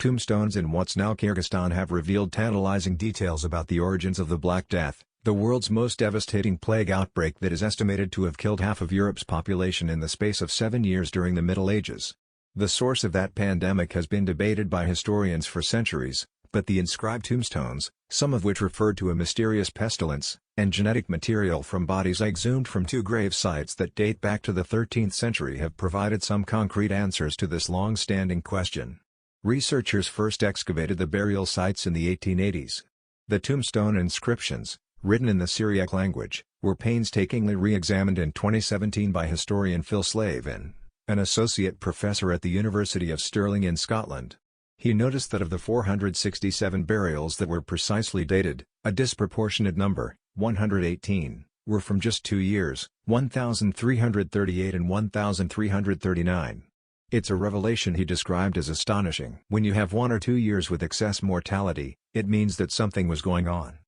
Tombstones in what's now Kyrgyzstan have revealed tantalizing details about the origins of the Black Death, the world's most devastating plague outbreak that is estimated to have killed half of Europe's population in the space of 7 years during the Middle Ages. The source of that pandemic has been debated by historians for centuries, but the inscribed tombstones, some of which referred to a mysterious pestilence, and genetic material from bodies exhumed from 2 grave sites that date back to the 13th century have provided some concrete answers to this long-standing question. Researchers first excavated the burial sites in the 1880s. The tombstone inscriptions, written in the Syriac language, were painstakingly re-examined in 2017 by historian Phil Slavin, an associate professor at the University of Stirling in Scotland. He noticed that of the 467 burials that were precisely dated, a disproportionate number, 118, were from just 2 years, 1,338 and 1,339. It's a revelation he described as astonishing. When you have 1 or 2 years with excess mortality, it means that something was going on.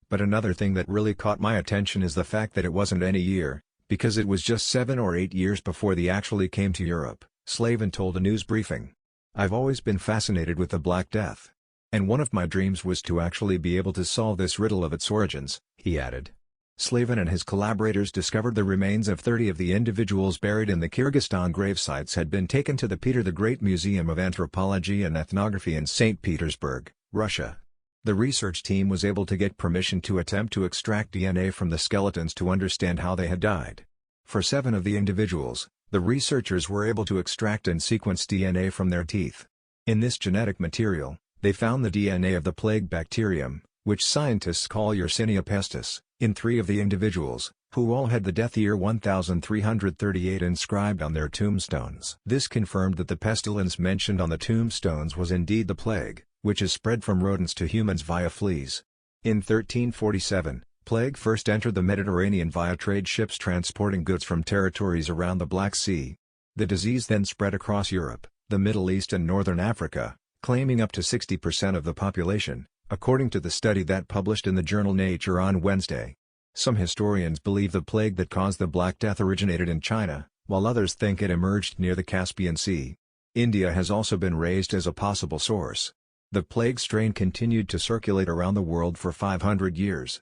But another thing that really caught my attention is the fact that it wasn't any year, because it was just 7 or 8 years before they actually came to Europe, Slavin told a news briefing. I've always been fascinated with the Black Death. And one of my dreams was to actually be able to solve this riddle of its origins, he added. Slavin and his collaborators discovered the remains of 30 of the individuals buried in the Kyrgyzstan gravesites had been taken to the Peter the Great Museum of Anthropology and Ethnography in St. Petersburg, Russia. The research team was able to get permission to attempt to extract DNA from the skeletons to understand how they had died. For 7 of the individuals, the researchers were able to extract and sequence DNA from their teeth. In this genetic material, they found the DNA of the plague bacterium, which scientists call Yersinia pestis, in 3 of the individuals, who all had the death year 1338 inscribed on their tombstones. This confirmed that the pestilence mentioned on the tombstones was indeed the plague, which is spread from rodents to humans via fleas. In 1347, plague first entered the Mediterranean via trade ships transporting goods from territories around the Black Sea. The disease then spread across Europe, the Middle East and northern Africa, claiming up to 60% of the population, according to the study that published in the journal Nature on Wednesday. Some historians believe the plague that caused the Black Death originated in China, while others think it emerged near the Caspian Sea. India has also been raised as a possible source. The plague strain continued to circulate around the world for 500 years.